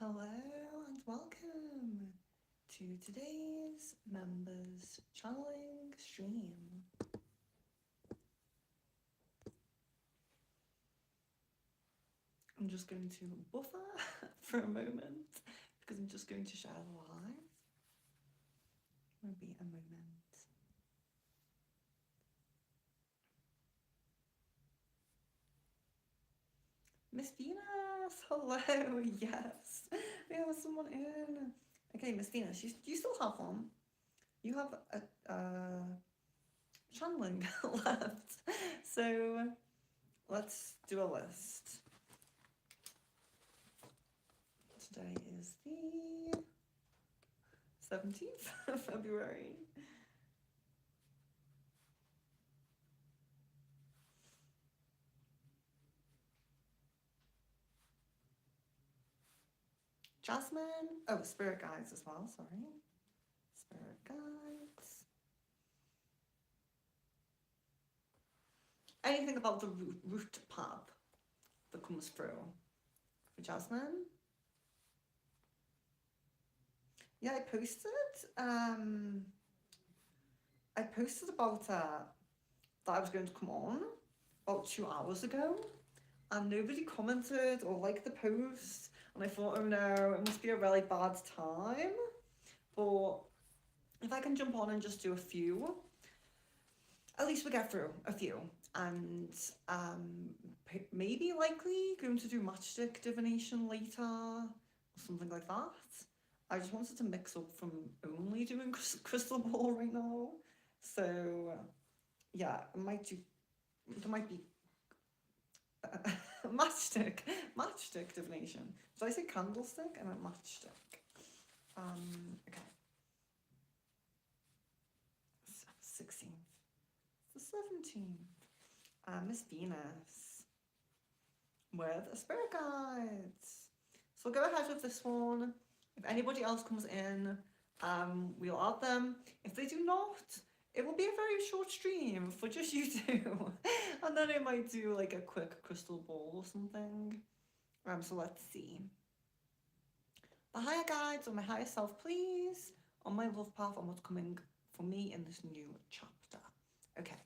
Hello and welcome to today's members channeling stream. I'm just going to buffer for a moment because I'm just going to share the live. Maybe a moment. Miss Venus, hello, yes, we have someone in. Okay, Miss Venus, you still have one. You have a channeling left. So let's do a list. Today is the 17th of February. Jasmine. Oh, spirit guides as well, sorry. Spirit guides. Anything about the root path that comes through for Jasmine? Yeah, I posted about that I was going to come on about 2 hours ago, and nobody commented or liked the post, and I thought, oh no, it must be a really bad time. But if I can jump on and just do a few, at least we get through a few. And maybe likely going to do matchstick divination later or something like that. I just wanted to mix up from only doing crystal ball right now. So yeah, there might be matchstick divination. Did I say candlestick? I meant matchstick. Okay. 16th. The 17th. Miss Venus with a spirit guide. So we'll go ahead with this one. If anybody else comes in, we'll add them. If they do not, it will be a very short stream for just you two. And then I might do like a quick crystal ball or something. So let's see. The higher guides or my higher self, please, on my love path and what's coming for me in this new chapter. Okay.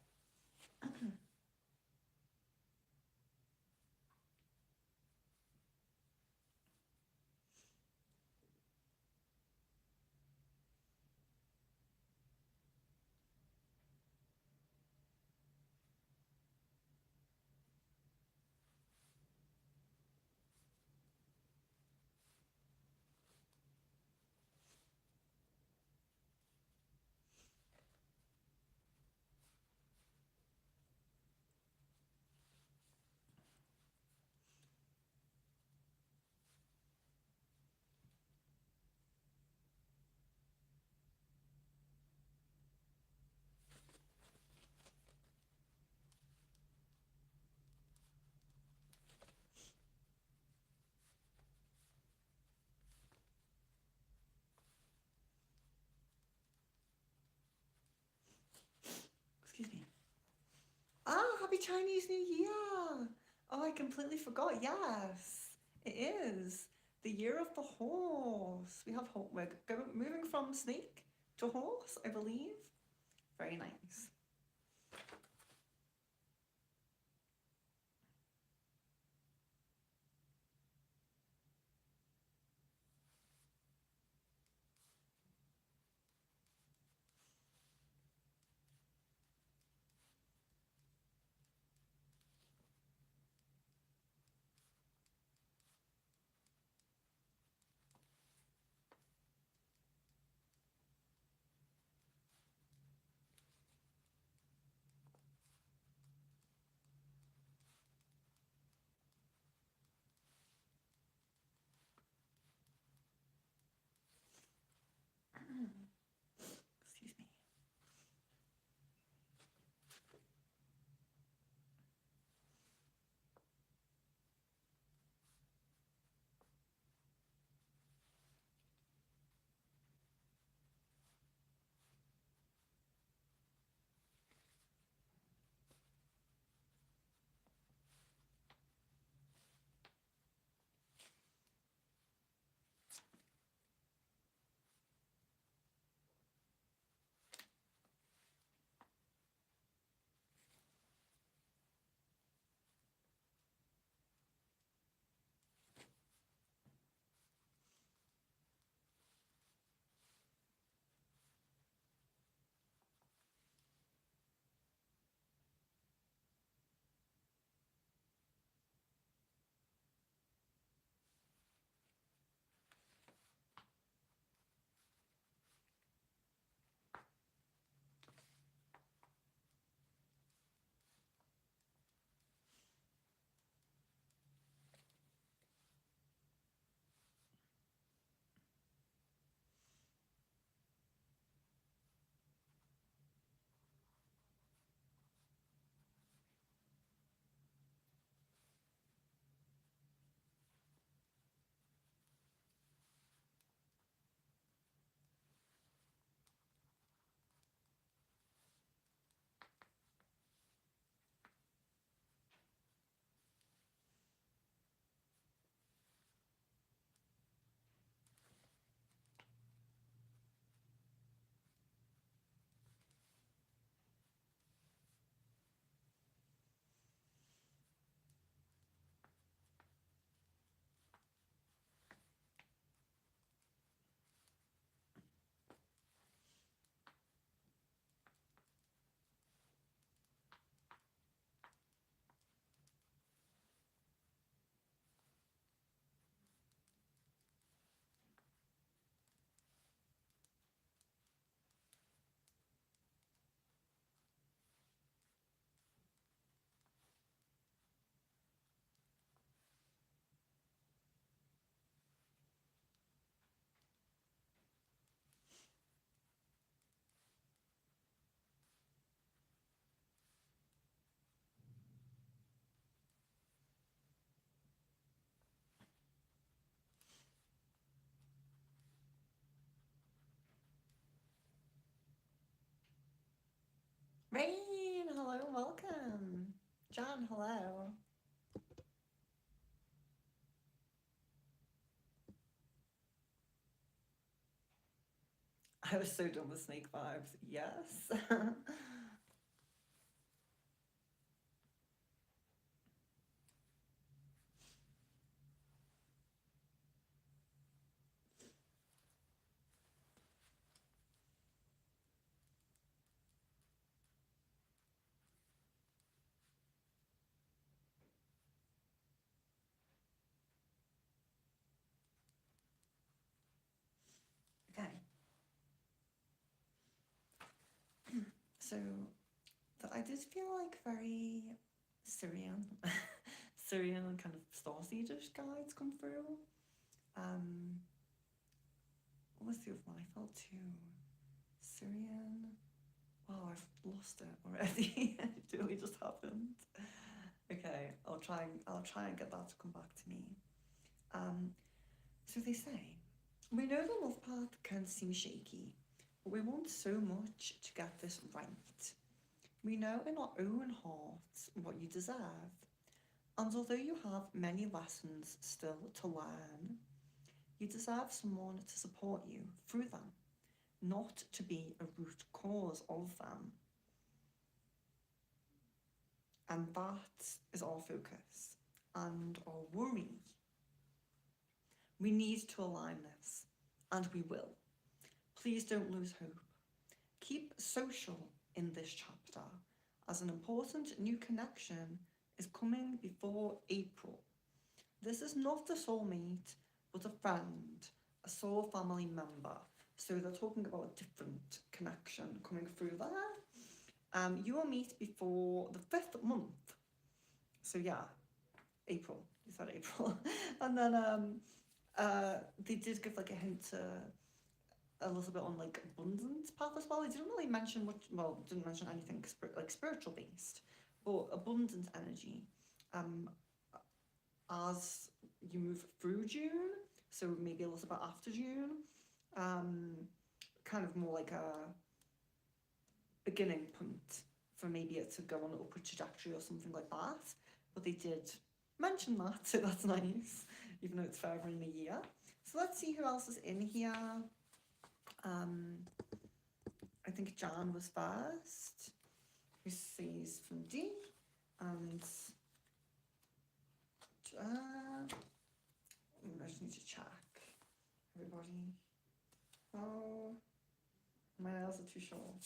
Excuse me. Happy Chinese New Year! Oh, I completely forgot. Yes, it is the year of the horse. We have we're moving from snake to horse, I believe. Very nice. Jan, hello. I was so done with snake vibes. Yes. Okay. So I did feel like very Syrian, Syrian kind of Starseedish guides come through. What was the other one I felt too? Syrian. Wow, I've lost it already. It really just happened. Okay, I'll try and get that to come back to me. Um, so they say, we know the love path can seem shaky, but we want so much to get this right. We know in our own hearts what you deserve, and although you have many lessons still to learn, you deserve someone to support you through them, not to be a root cause of them. And that is our focus and our worry. We need to align this, and we will. Please don't lose hope. Keep social in this chapter, as an important new connection is coming before April. This is not a soulmate, but a friend, a soul family member. So they're talking about a different connection coming through there. You will meet before the 5th month. So yeah, April. You said April. And then they did give like a hint to a little bit on like abundance path as well. They didn't really mention much. Well, didn't mention anything like spiritual based, but abundant energy. Um, as you move through June, so maybe a little bit after June, kind of more like a beginning point for maybe it to go on an upward trajectory or something like that. But they did mention that, so that's nice, even though it's further in the year. So let's see who else is in here. I think Jan was first, who says from D, and I just need to check everybody. Oh, my nails are too short.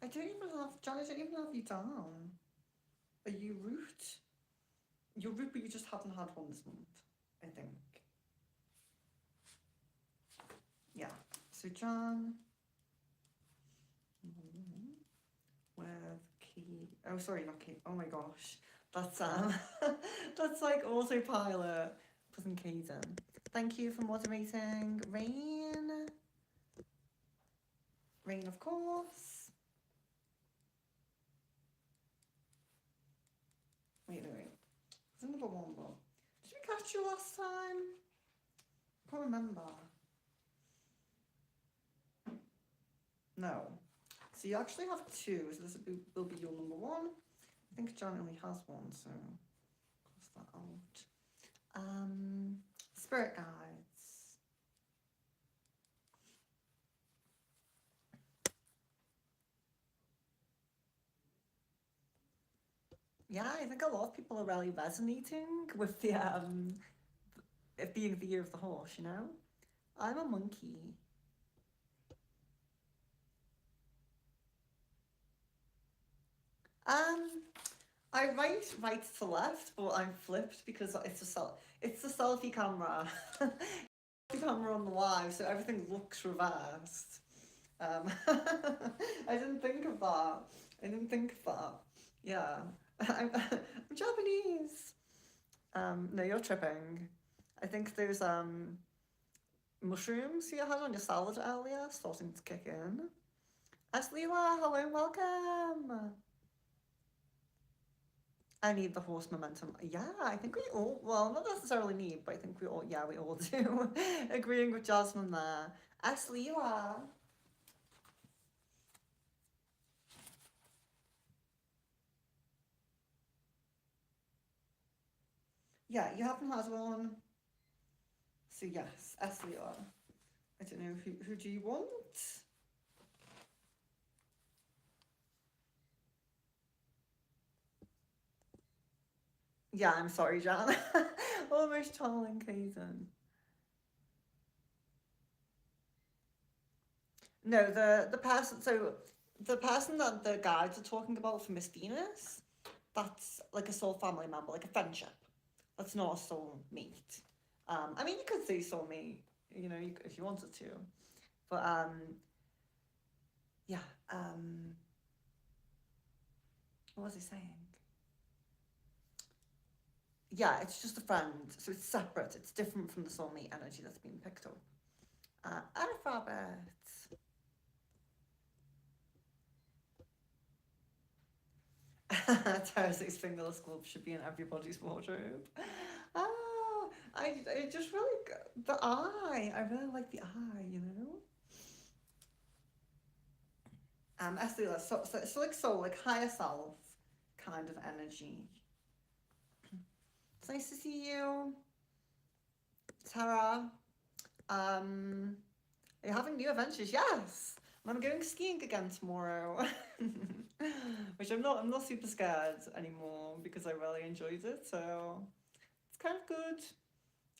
I don't even have, Jan, I don't even have you down. Are you root? You're root, but you just haven't had one this month, I think. Yeah, so Jan, with Kate, oh sorry, not Kate, oh my gosh, that's that's like autopilot, putting Kate in. Thank you for moderating, Rain. Rain, of course. Wait. There's another one, but did we catch you last time? I can't remember. No. So you actually have two, so this will be your number one. I think John only has one, so cross that out. Spirit guides. Yeah, I think a lot of people are really resonating with the it being the year of the horse, you know? I'm a monkey. Um, I write right to left, but I'm flipped because it's a selfie camera. Camera on the live, so everything looks reversed. I didn't think of that. Yeah, I'm Japanese. No, you're tripping. I think there's mushrooms you had on your salad earlier starting to kick in. Aslila, hello, welcome. I need the horse momentum. Yeah, I think we all, well, not necessarily need, but I think we all, yeah, we all do. Agreeing with Jasmine there. Ashley, you are. Yeah, you haven't had one. So yes, Ashley, you are. I don't know, who do you want? Yeah, I'm sorry, Jan. Almost channeling Kaizen. No, the person, so the person that the guides are talking about for Miss Venus, that's like a soul family member, like a friendship. That's not a soul mate. I mean, you could say soul mate, if you wanted to, but yeah. What was he saying? Yeah, it's just a friend, so it's separate. It's different from the soulmate energy that's being picked up. Alphabet. Thursday's fingerless glove should be in everybody's wardrobe. Oh, I just really the eye. I really like the eye. Esther, so like like higher self kind of energy. It's nice to see you, Tara. Are you having new adventures? Yes. And I'm going skiing again tomorrow. Which I'm not super scared anymore because I really enjoyed it, so it's kind of good.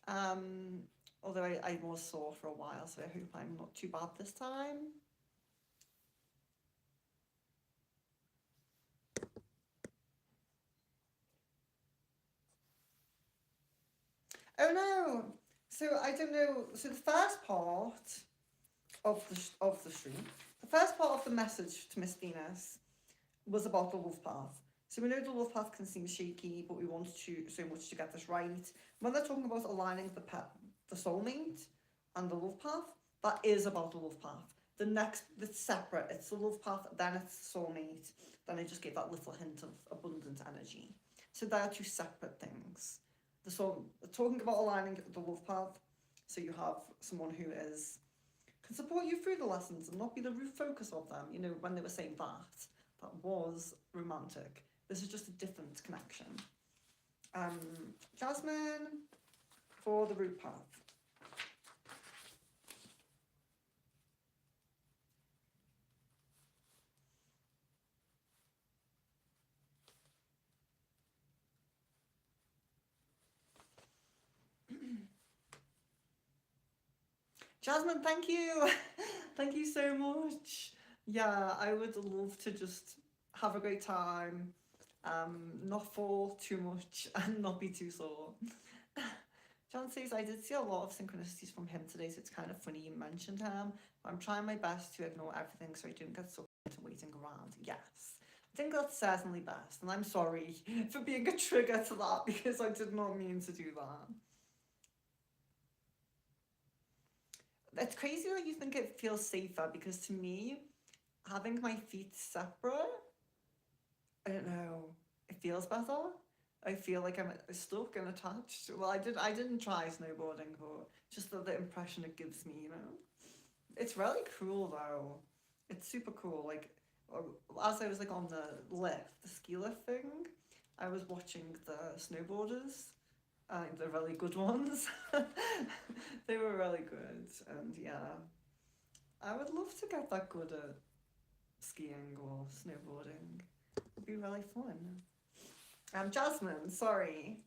Um Although I was sore for a while, so I hope I'm not too bad this time. Oh no! So I don't know. So the first part of the stream, the first part of the message to Miss Venus was about the wolf path. So we know the wolf path can seem shaky, but we want to so much to get this right. When they're talking about aligning the soulmate, and the wolf path, that is about the wolf path. The next, it's separate. It's the wolf path, then it's soulmate. Then I just gave that little hint of abundant energy. So they're two separate things. The soul talking about aligning the wolf path, so you have someone who can support you through the lessons and not be the root focus of them. When they were saying that was romantic. This is just a different connection. Jasmine for the root path. Jasmine, thank you. Thank you so much. Yeah, I would love to just have a great time, not fall too much and not be too sore. John says, I did see a lot of synchronicities from him today, so it's kind of funny you mentioned him. But I'm trying my best to ignore everything so I don't get sucked into waiting around. Yes. I think that's certainly best, and I'm sorry for being a trigger to that because I did not mean to do that. It's crazy that you think it feels safer because to me, having my feet separate, I don't know, it feels better. I feel like I'm stuck and attached. Well, I didn't try snowboarding, but just the impression it gives me. It's really cool though. It's super cool. Like, as I was like on the lift, the ski lift thing, I was watching the snowboarders, the really good ones. They were really good, and yeah, I would love to get that good at skiing or snowboarding. It'd be really fun. Jasmine, sorry.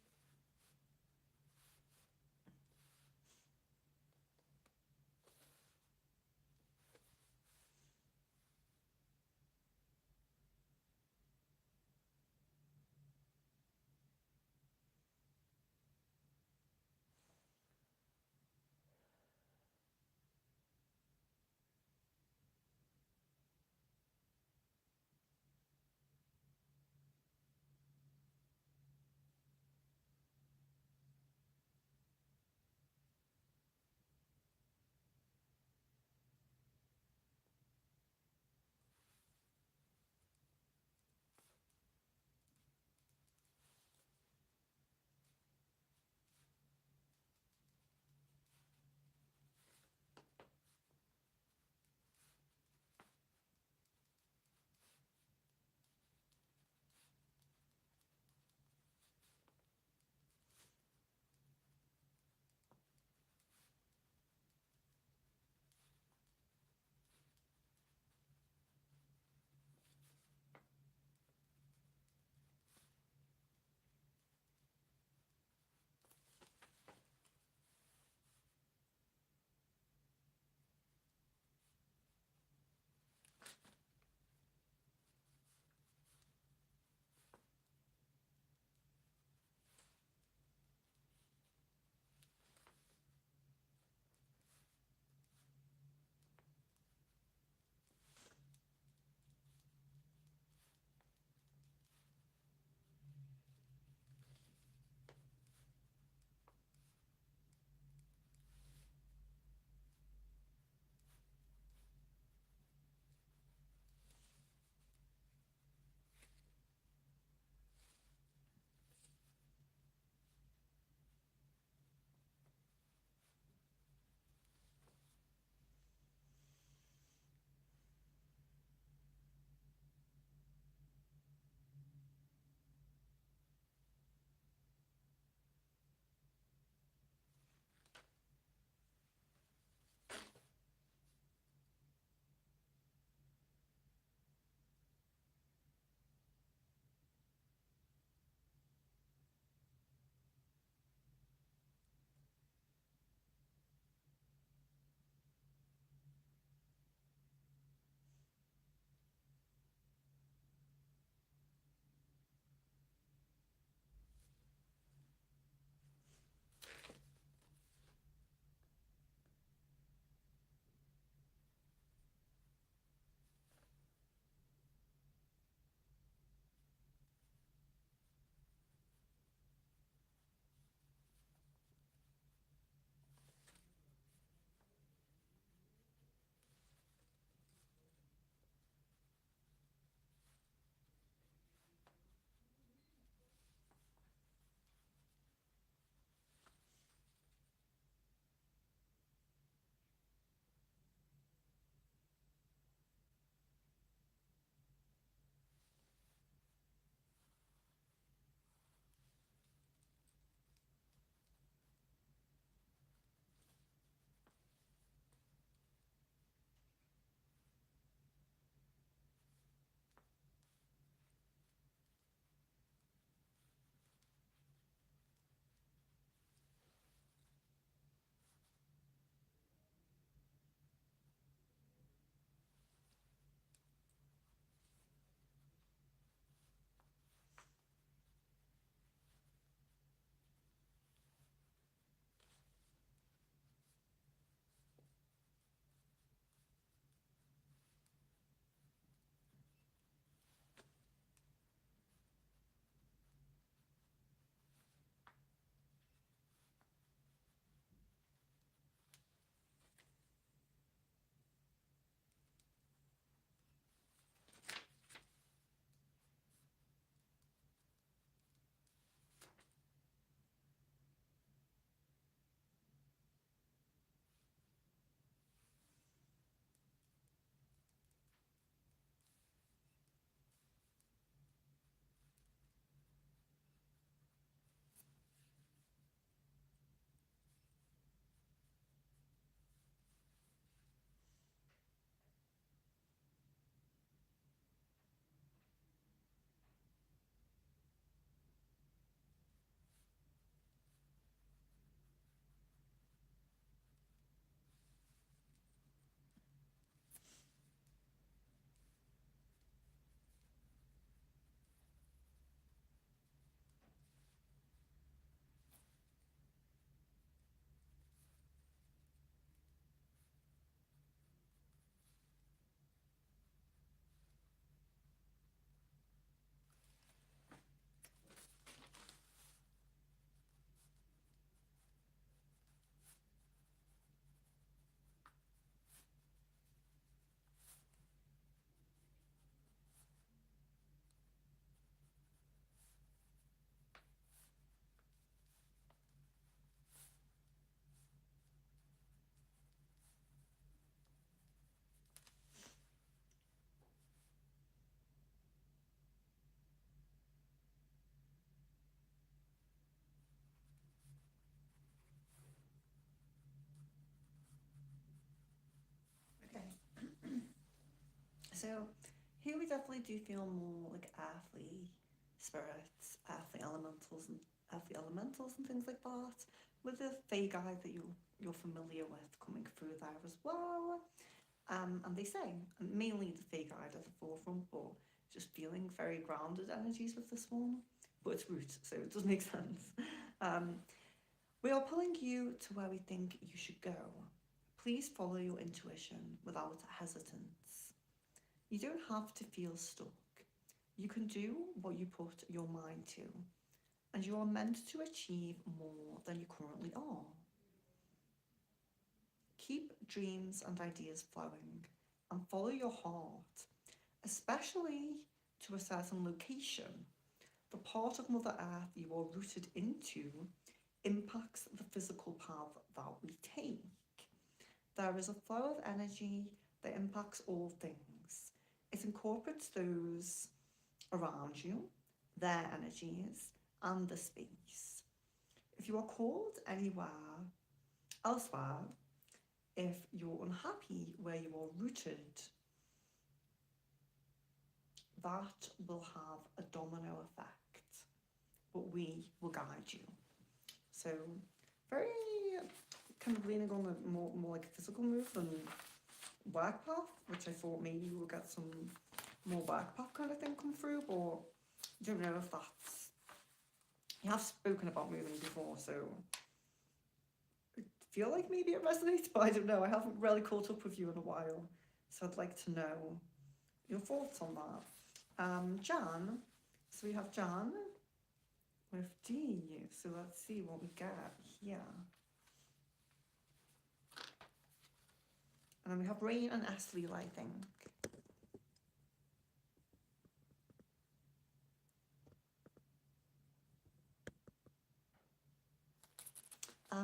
So here we definitely do feel more like earthly spirits, earthly elementals and things like that. With the Fae guide that you're familiar with coming through there as well. And they say, and mainly the Fae guide at the forefront, but just feeling very grounded energies with this one. But it's root, so it does make sense. Um, we are pulling you to where we think you should go. Please follow your intuition without hesitance. You don't have to feel stuck. You can do what you put your mind to, and you are meant to achieve more than you currently are. Keep dreams and ideas flowing and follow your heart, especially to a certain location. The part of Mother Earth you are rooted into impacts the physical path that we take. There is a flow of energy that impacts all things. It incorporates those around you, their energies, and the space. If you are called anywhere elsewhere, if you're unhappy where you are rooted, that will have a domino effect, but we will guide you. So, very kind of leaning on the more like physical move than work path, which I thought maybe we'll get some more work path kind of thing come through, but I don't know if that's. You have spoken about moving before, so I feel like maybe it resonates, but I don't know. I haven't really caught up with you in a while, so I'd like to know your thoughts on that. Jan, so we have Jan with D, so let's see what we get here. And then we have Rain and Ashley, I think.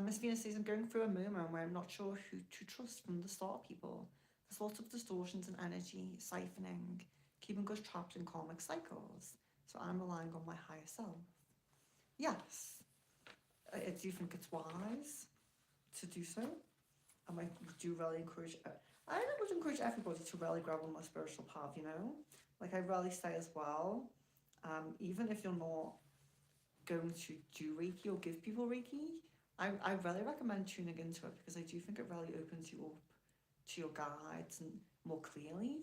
Miss Venus says, I'm going through a moment where I'm not sure who to trust from the start, people. There's lots of distortions in energy, siphoning, keeping us trapped in karmic cycles. So I'm relying on my higher self. Yes, I do think it's wise to do so. And I do really encourage, I would encourage everybody to really grab on my spiritual path, you know? Like I really say as well, even if you're not going to do Reiki or give people Reiki, I really recommend tuning into it because I do think it really opens you up to your guides and more clearly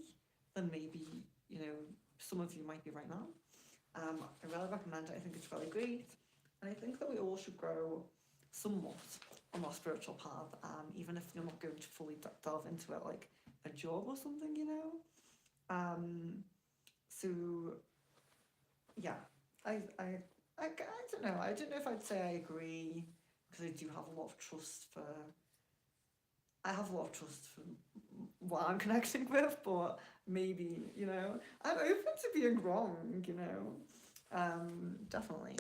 than maybe, you know, some of you might be right now. I really recommend it. I think it's really great. And I think that we all should grow somewhat on our spiritual path, even if you're not going to fully delve into it like a job or something, you know? So, yeah, I don't know. I don't know if I'd say I agree because I do have a lot of trust for. I have a lot of trust for what I'm connecting with, but maybe you know I'm open to being wrong. You know, definitely.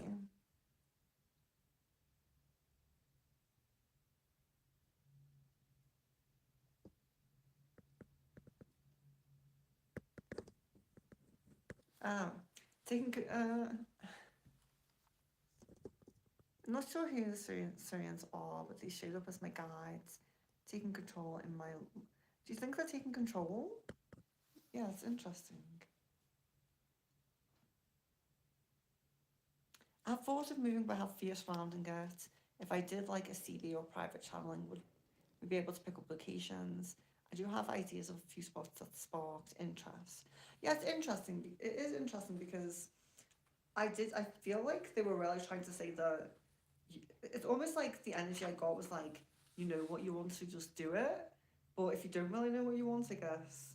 Um, taking. I'm not sure who the Syrians are, but they showed up as my guides, taking control in my. Do you think they're taking control? Yeah, it's interesting. I've thought of moving, but have fear surrounding it. If I did like a CD or private channeling, would we be able to pick up locations? I do have ideas of a few spots that sparked interest. Yeah, it's interesting. It is interesting because I feel like they were really trying to say that it's almost like the energy I got was like, you know what you want, to just do it. But if you don't really know what you want, I guess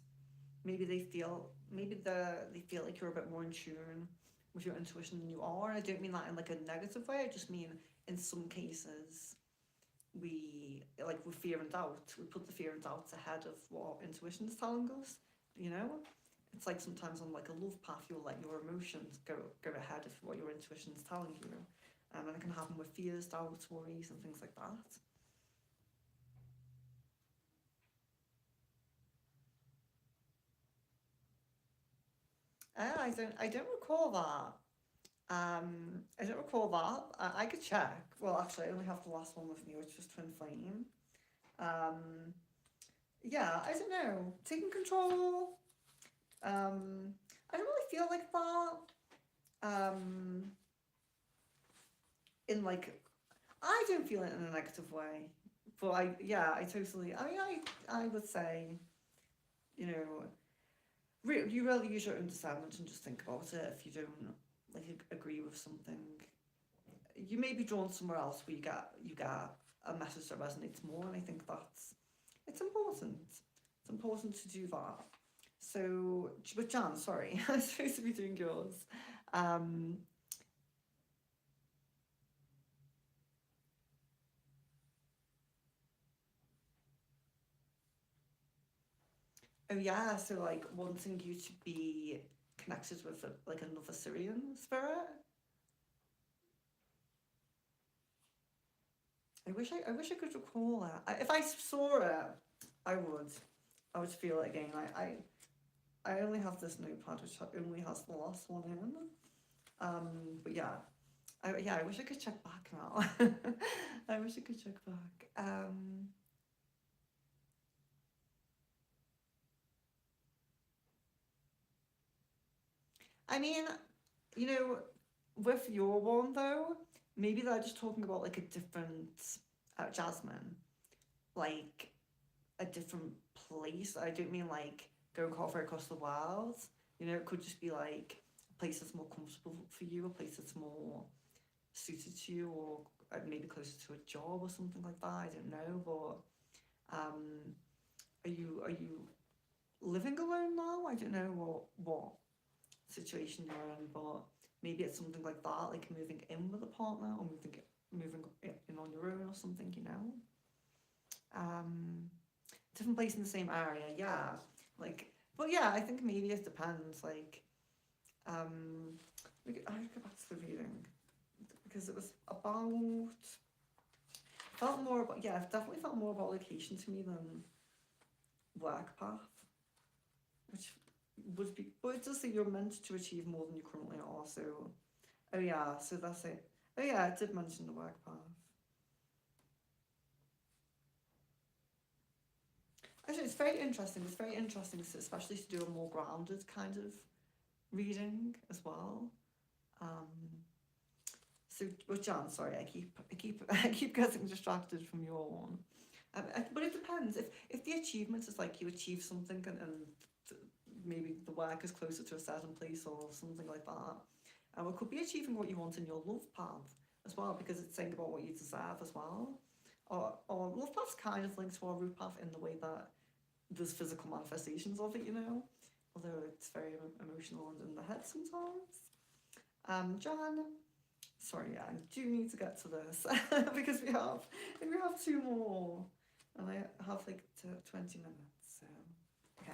maybe they feel like you're a bit more in tune with your intuition than you are. And I don't mean that in like a negative way. I just mean in some cases we like with fear and doubt, we put the fear and doubt ahead of what our intuition is telling us. You know, it's like sometimes on like a love path, you'll let your emotions go ahead of what your intuition is telling you. And it can happen with fears, doubts, worries, and things like that. I don't recall that. I don't recall that. I could check. Well, actually, I only have the last one with me, which was Twin Flame. Um, yeah, I don't know. Taking control. I don't really feel like that. Um, in like, I don't feel it in a negative way, but yeah, I totally. I mean, I would say, you know, you really use your own discernment and just think about it. If you don't like agree with something, you may be drawn somewhere else where you get a message that resonates more, and I think that's it's important. It's important to do that. So, but Jan, sorry, I'm supposed to be doing yours. Um, oh yeah, so like wanting you to be connected with like another Syrian spirit. I wish I could recall that. If I saw it, I would. I would feel it again. I only have this notepad which only has the last one in. But yeah, I wish I could check back now. I wish I could check back. I mean, you know, with your one though, maybe they're just talking about like a different Jasmine, like a different place. I don't mean like going halfway across the world. You know, it could just be like a place that's more comfortable for you, a place that's more suited to you, or maybe closer to a job or something like that. I don't know, but are you living alone now? I don't know what situation you're in, but maybe it's something like that, like moving in with a partner or moving in on your own or something. You know, different place in the same area. Yeah, like, but yeah, I think maybe it depends. Like, um, I go back to the reading because it was about felt more about, yeah, it definitely felt more about location to me than work path, which would be, but it does say you're meant to achieve more than you currently are. So, oh yeah, so that's it. Oh yeah, I did mention the work path. Actually, it's very interesting. It's very interesting, especially to do a more grounded kind of reading as well. Um, so, well, Jan, sorry, I keep getting distracted from your one. But it depends. If the achievement is like you achieve something and maybe the work is closer to a certain place or something like that, it could be achieving what you want in your love path as well, because it's saying about what you deserve as well. Or love path's kind of linked to our root path in the way that there's physical manifestations of it, you know, although it's very emotional and in the head sometimes. Jan, sorry, I do need to get to this because we have two more, and I have like 20 minutes. So okay.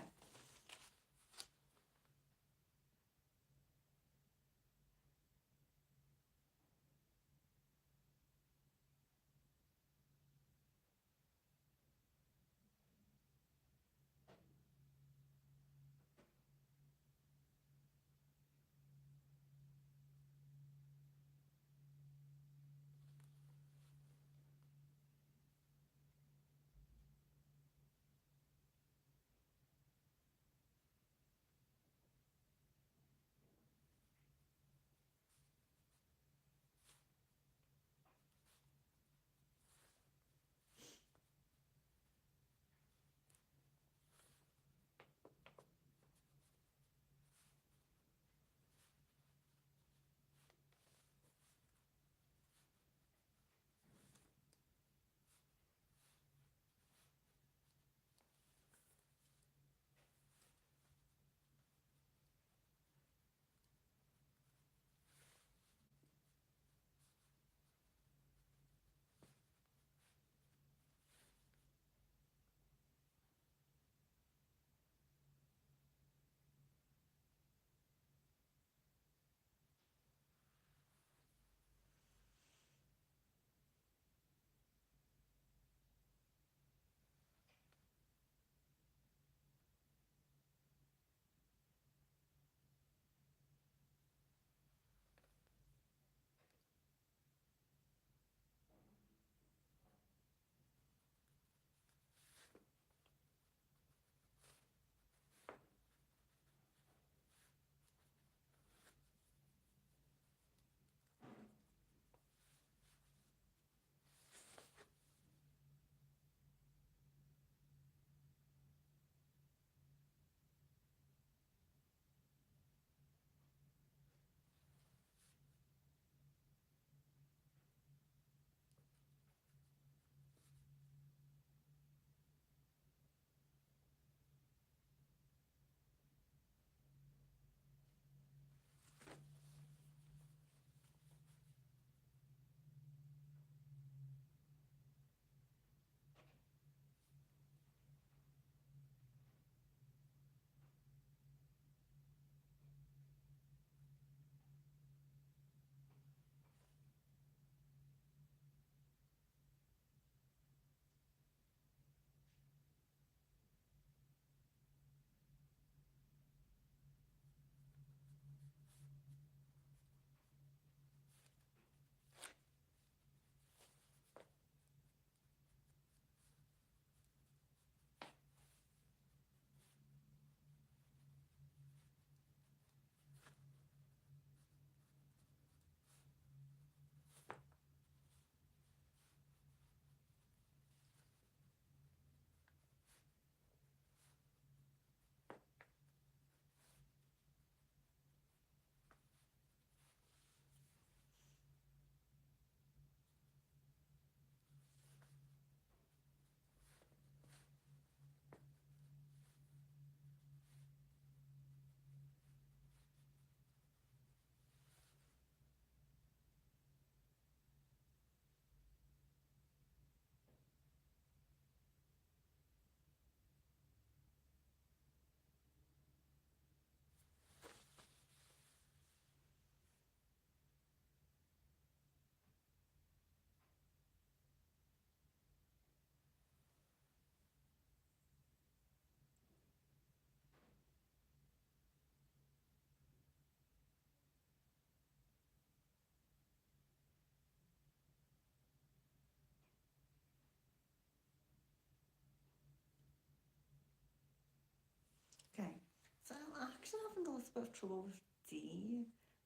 actually having a little bit of trouble with D,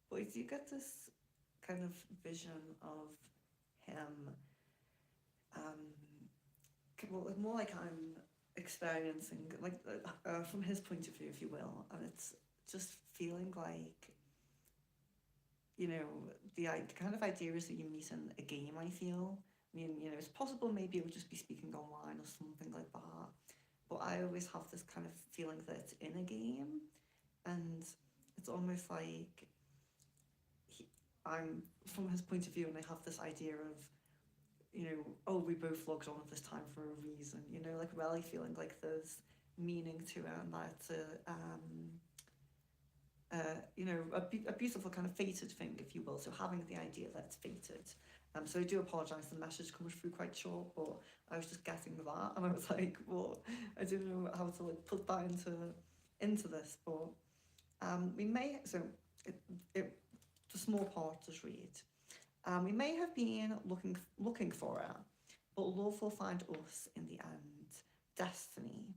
but I do get this kind of vision of him, um, well, more like I'm experiencing, like from his point of view, if you will, and it's just feeling like, you know, the kind of idea is that you meet in a game. I feel. I mean, you know, it's possible maybe it would just be speaking online or something like that. But I always have this kind of feeling that it's in a game, and it's almost like I'm from his point of view, and I have this idea of, you know, oh, we both logged on at this time for a reason, you know, like really feeling like there's meaning to it, and that it's you know, a beautiful kind of fated thing, if you will. So having the idea that it's fated. So I do apologise, the message comes through quite short, but I was just getting that, and I was like, well, I don't know how to like put that into this, but we may it the small part does read. We may have been looking for it, but love will find us in the end. Destiny.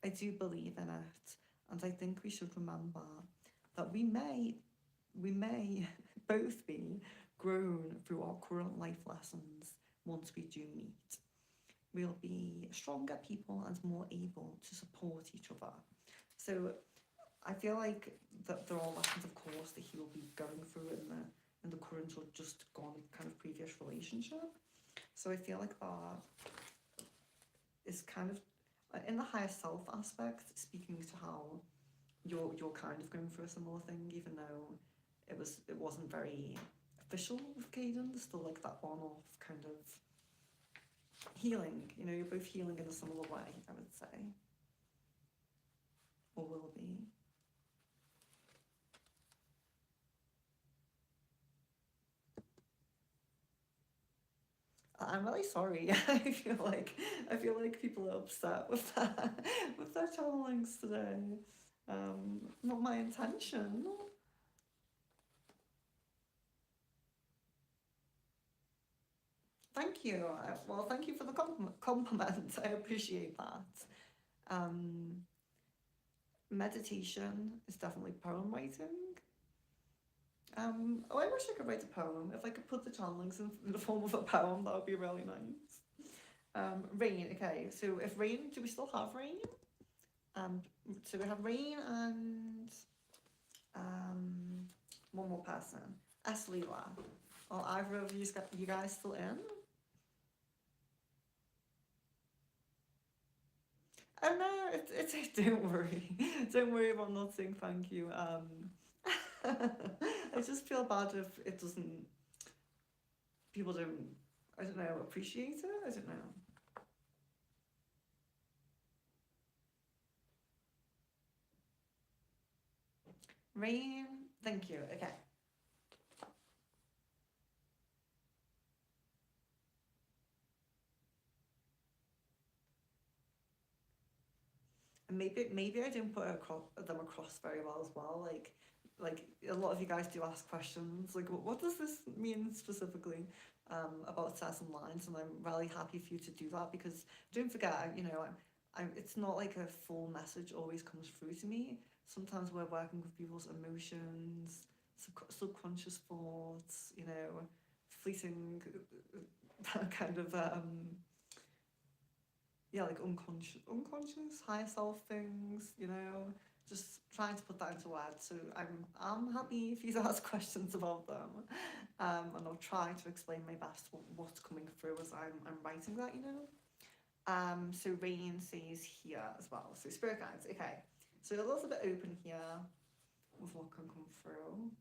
I do believe in it, and I think we should remember that we may both be grown through our current life lessons once we do meet. We'll be stronger people and more able to support each other. So I feel like that there are lessons, of course, that he will be going through in the current or just gone kind of previous relationship. So I feel like that is kind of in the higher self aspect, speaking to how you're kind of going through a similar thing, even though it wasn't very official with Caden. There's still like that on-off kind of healing. You know, you're both healing in a similar way, I would say, or will be. I'm really sorry. I feel like people are upset with that with their channelings today. Not my intention. Thank you. Well, thank you for the compliment. I appreciate that. Um, meditation is definitely poem writing. Oh, I wish I could write a poem. If I could put the channelings in the form of a poem, that would be really nice. Rain. Okay, so if rain, do we still have rain? So we have rain and one more person. Leela. Are either of you guys still in? Oh no, it's don't worry. Don't worry about not saying thank you. I just feel bad if it doesn't, people don't, I don't know, appreciate it. I don't know. Rain, thank you. Okay. And maybe I didn't put them across very well as well. Like a lot of you guys do ask questions like, what does this mean specifically about certain lines, and I'm really happy for you to do that, because don't forget, you know, it's not like a full message always comes through to me. Sometimes we're working with people's emotions, subconscious thoughts, you know, fleeting kind of yeah, like unconscious higher self things, you know, just trying to put that into words. So I'm happy if you ask questions about them, and I'll try to explain my best what's coming through as I'm writing that, you know. So Rain says here as well. So spirit guides, okay. So a little bit open here with what can come through.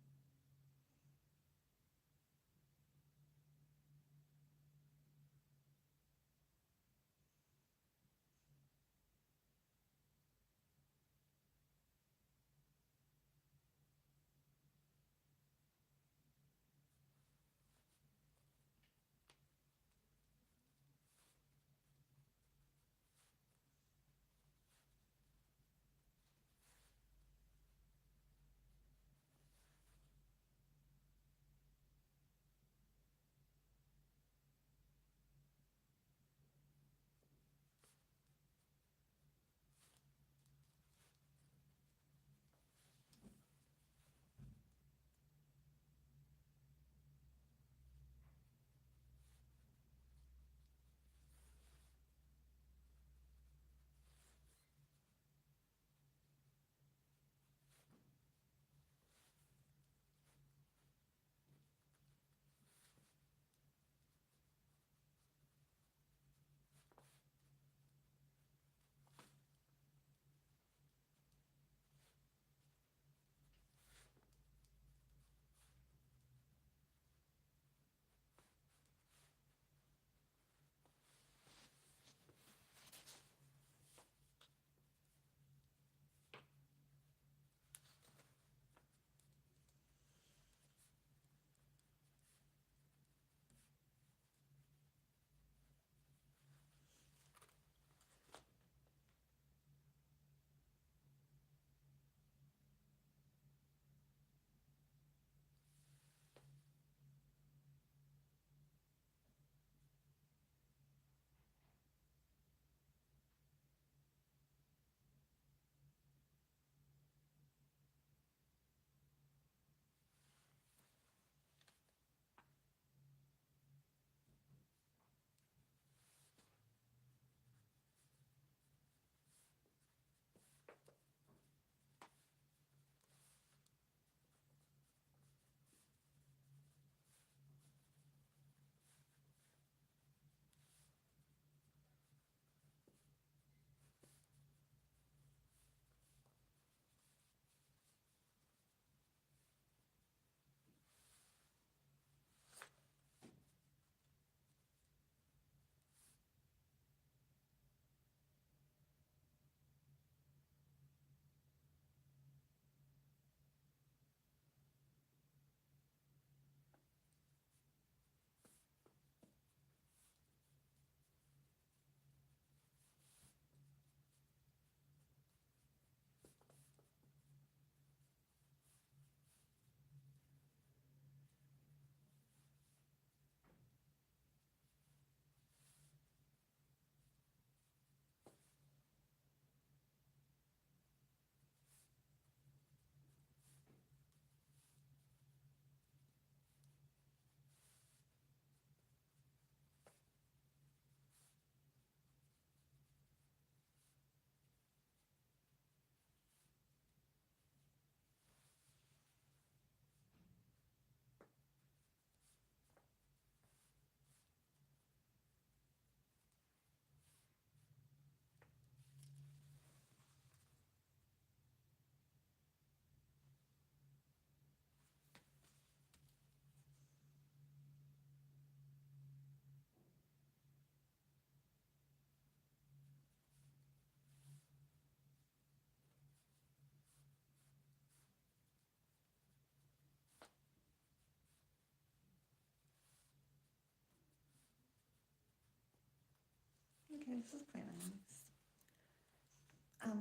Okay, this is quite nice.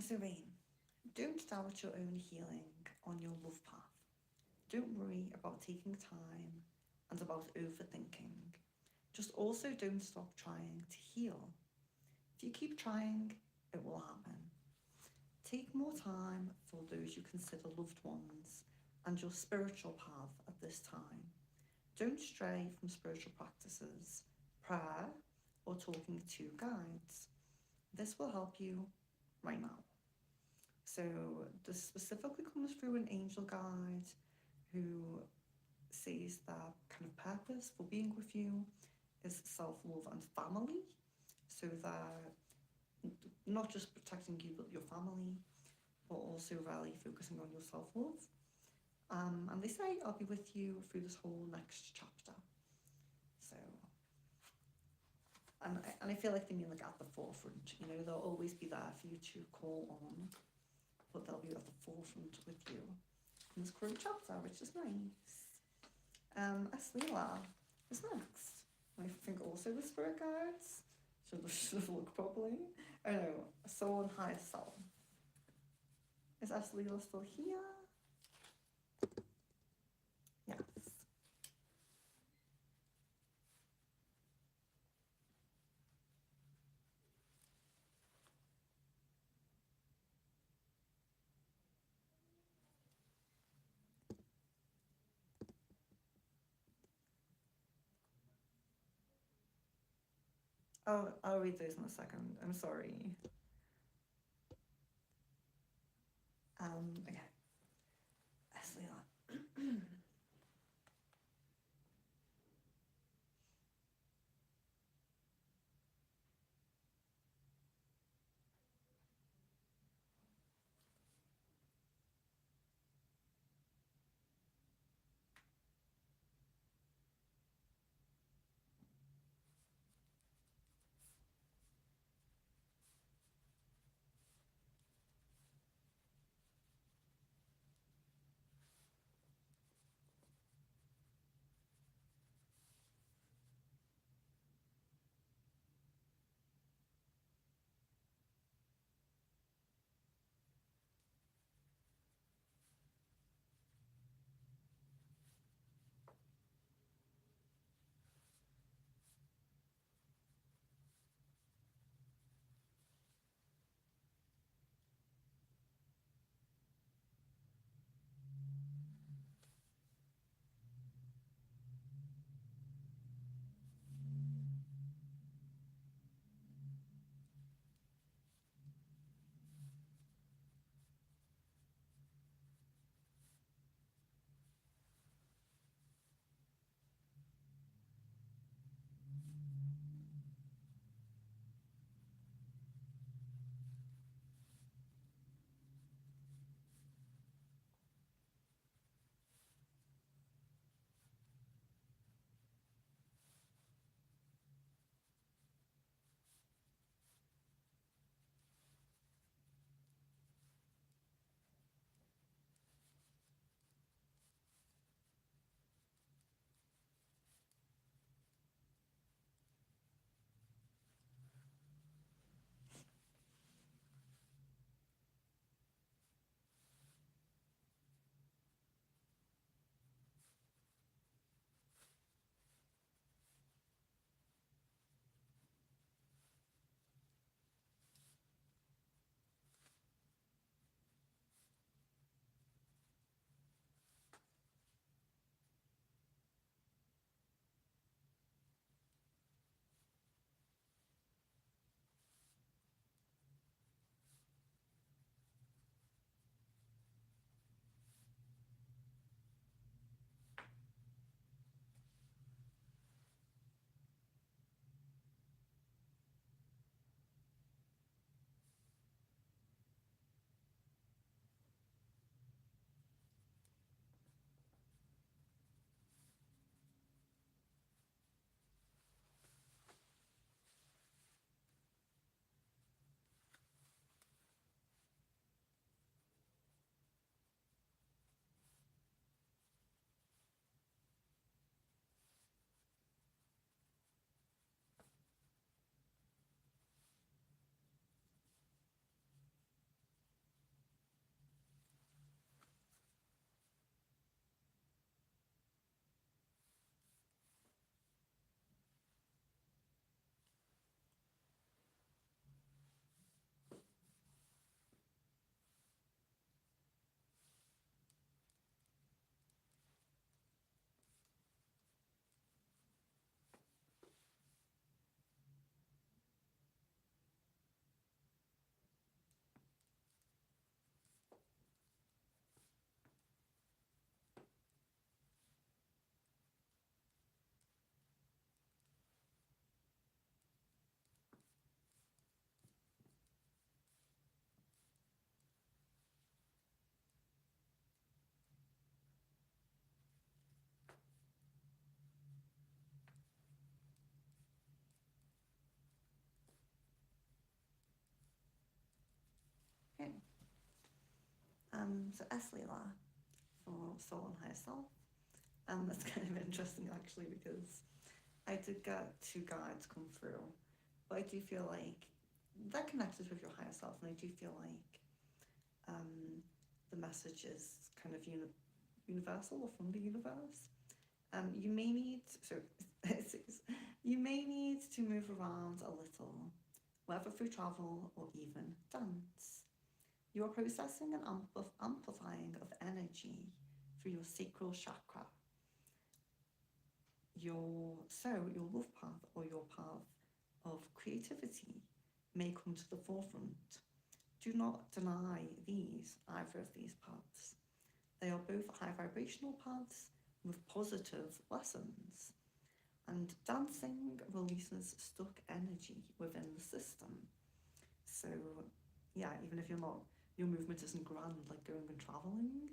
So Rain, don't doubt your own healing on your love path. Don't worry about taking time and about overthinking. Just also don't stop trying to heal. If you keep trying, it will happen. Take more time for those you consider loved ones and your spiritual path at this time. Don't stray from spiritual practices, prayer, or talking to guides. This will help you right now. So, this specifically comes through an angel guide who says that kind of purpose for being with you is self love and family. So, that not just protecting you but your family, but also really focusing on your self love. And they say, I'll be with you through this whole next chapter. So, and I feel like they mean like at the forefront, you know, they'll always be there for you to call on, but they'll be at the forefront with you in this current chapter, which is nice. Asleela is next. I think also the spirit guides. Should have looked properly. Oh no, soul and higher self. Is Asleela still here? Yes. Oh, I'll read those in a second. I'm sorry. Okay. Asleela. So Leela for Soul and Higher Self. That's kind of interesting actually because I did get 2 guides come through, but I do feel like they're connected with your higher self, and I do feel like the message is kind of universal or from the universe. You may need you may need to move around a little, whether through travel or even dance. You are processing and amplifying of energy through your sacral chakra. Your love path or your path of creativity may come to the forefront. Do not deny either of these paths. They are both high vibrational paths with positive lessons. And dancing releases stuck energy within the system. So, yeah, even if your movement isn't grand like going and traveling,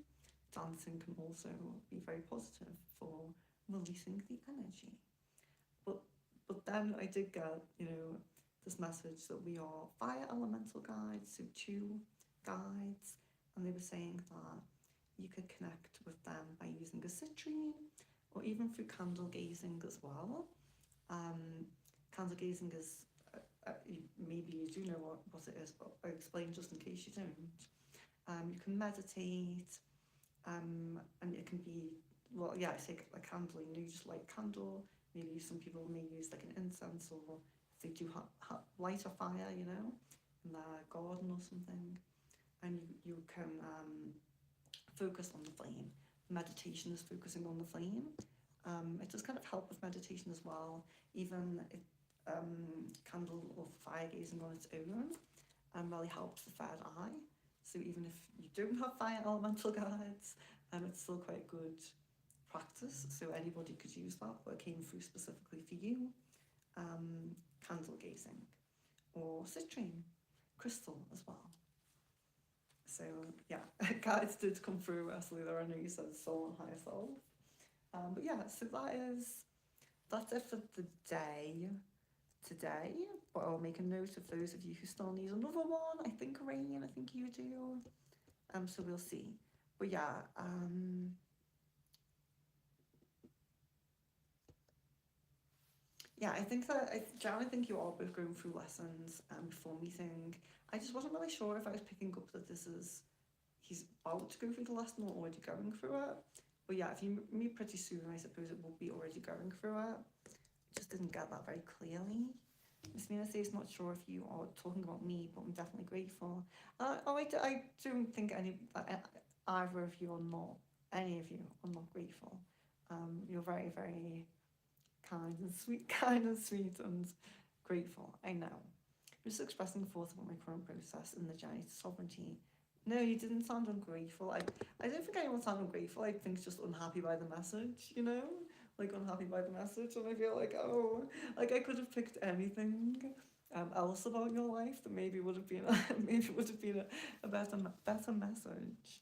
dancing can also be very positive for releasing the energy. But then I did get, this message that we are fire elemental guides, so 2 guides, and they were saying that you could connect with them by using a citrine or even through candle gazing as well. Candle gazing is, maybe you do know what it is, but I'll explain just in case you don't. You can meditate, and it can be, well, yeah, I say like candling, you just light a candle, maybe some people may use like an incense, or if they do light a fire, in their garden or something, and you can focus on the flame. Meditation is focusing on the flame. It does kind of help with meditation as well, even if candle or fire gazing on its own really helps the third eye. So even if you don't have fire elemental guides, it's still quite good practice. So anybody could use that, but it came through specifically for you. Candle gazing or citrine crystal as well. So yeah, guides did come through. Leela, I know you said soul and higher self. But yeah, so that's it for the day today. But I'll make a note of those of you who still need another one. I think Rain, I think you do. So we'll see. But yeah, yeah, I think Jan, I think you are both going through lessons before meeting. I just wasn't really sure if I was picking up that he's about to go through the lesson or already going through it. But yeah, if you meet pretty soon, I suppose it will be already going through it. I just didn't get that very clearly. Miss Mina says, not sure if you are talking about me, but I'm definitely grateful. I don't think either of you are not, any of you are not grateful. You're very, very kind and sweet and grateful. I know. I'm just expressing thoughts about my current process in the journey to sovereignty. No, you didn't sound ungrateful. I don't think anyone sounded ungrateful. I think it's just unhappy by the message, Like unhappy by the message, and I feel like, I could have picked anything else about your life that maybe would have been a better message.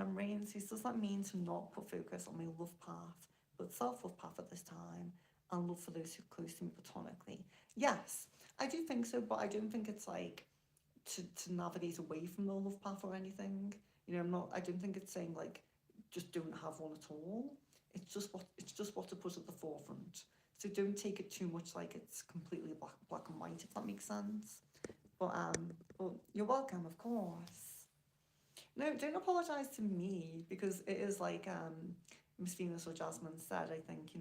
Rain says, does that mean to not put focus on my love path, but self-love path at this time, and love for those who are close to me platonically? Yes, I do think so, but I don't think it's like to navigate away from the love path or anything. I don't think it's saying like just don't have one at all. It's just what to put at the forefront. So don't take it too much like it's completely black and white, if that makes sense. But you're welcome, of course. No, don't apologise to me, because it is like Miss Venus or Jasmine said, I think,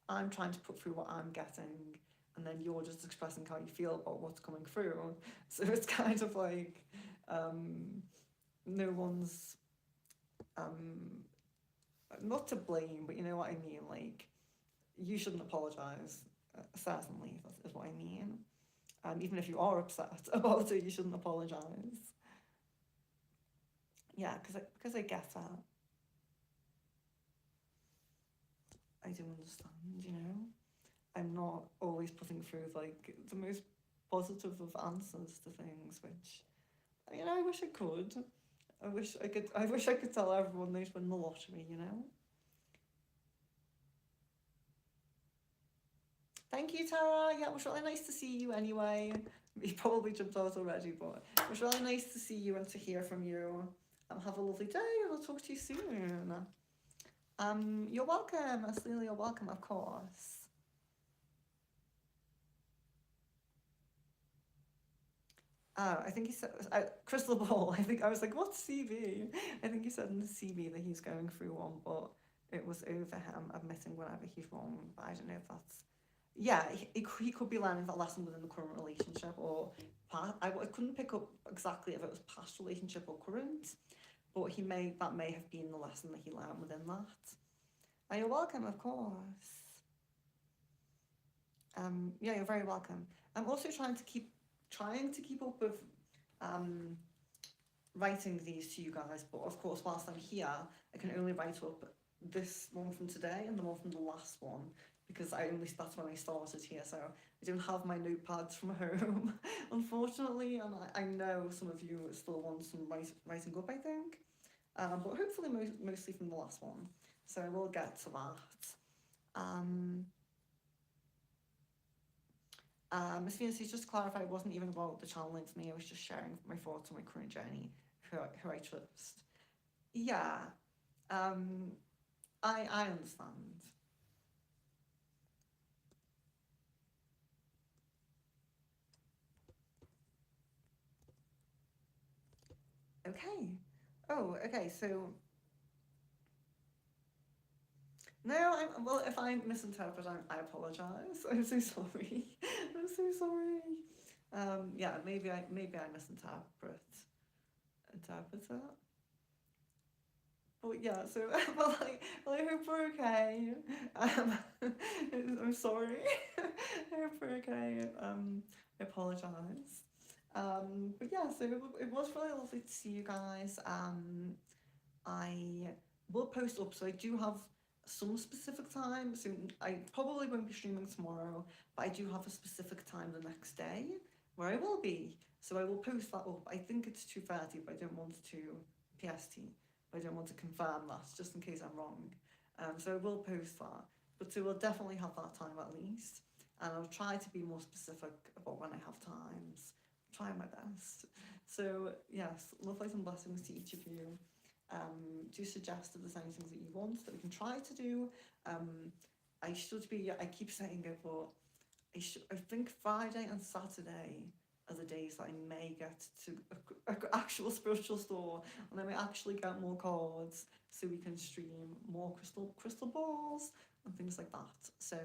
I'm trying to put through what I'm getting, and then you're just expressing how you feel about what's coming through. So it's kind of like no one's not to blame, but you know what I mean. Like, you shouldn't apologise. Certainly, is what I mean. Even if you are upset about it, you shouldn't apologise. Yeah, because I get that. I do understand, I'm not always putting through like the most positive of answers to things, which I wish I could. I wish I could tell everyone they'd win the lottery. Thank you, Tara. Yeah, it was really nice to see you anyway. You probably jumped out already, but it was really nice to see you and to hear from you. Have a lovely day, and I'll talk to you soon. You're welcome, Aslelia, you're welcome, of course. I think he said crystal ball. I think I was like, what's CV? I think he said in the CV that he's going through one, but it was over him admitting whenever he's wrong. But I don't know if that's yeah. He could be learning that lesson within the current relationship or past. I couldn't pick up exactly if it was past relationship or current, but that may have been the lesson that he learned within that. You're welcome, of course. Yeah, you're very welcome. I'm also trying to keep up with um, writing these to you guys, but of course, whilst I'm here, I can only write up this one from today and the one from the last one because that's when I started here, so I don't have my notepads from home, unfortunately, and I know some of you still want some writing up, I think, but hopefully mostly from the last one, so I will get to that. Miss Venus, just to clarify, it wasn't even about the channeling to me, I was just sharing my thoughts on my current journey, who I trust. Yeah, I understand. Okay. Oh, okay, so no, well, if I misinterpret, I apologize. I'm so sorry. I'm so sorry. Yeah, maybe I interpret it. But yeah, so well, I hope we're okay. I'm sorry. I hope we're okay. I apologize. But yeah, so it was really lovely to see you guys. I will post up, so I do have some specific time. So I probably won't be streaming tomorrow, but I do have a specific time the next day where I will be. So I will post that up. I think it's 2:30, but I don't want to PST. I don't want to confirm that just in case I'm wrong. So I will post that, but so we'll definitely have that time at least, and I'll try to be more specific about when I have times. Try my best. So yes, love, light and blessings to each of you. Do suggest if there's anything that you want that we can try to do. I keep saying it, but I think Friday and Saturday are the days that I may get to an actual spiritual store and then we actually get more cards so we can stream more crystal balls and things like that. So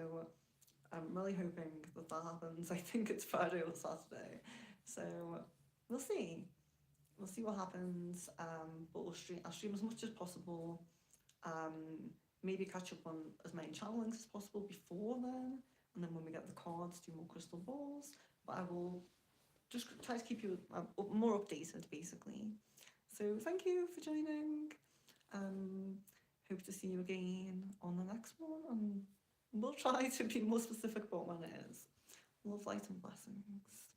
I'm really hoping that happens. I think it's Friday or Saturday. So we'll see. We'll see what happens. But I'll stream as much as possible. Maybe catch up on as many channelings as possible before then, and then when we get the cards, do more crystal balls. But I will just try to keep you more updated, basically. So thank you for joining. Hope to see you again on the next one, and we'll try to be more specific about when it is. Love, light, and blessings.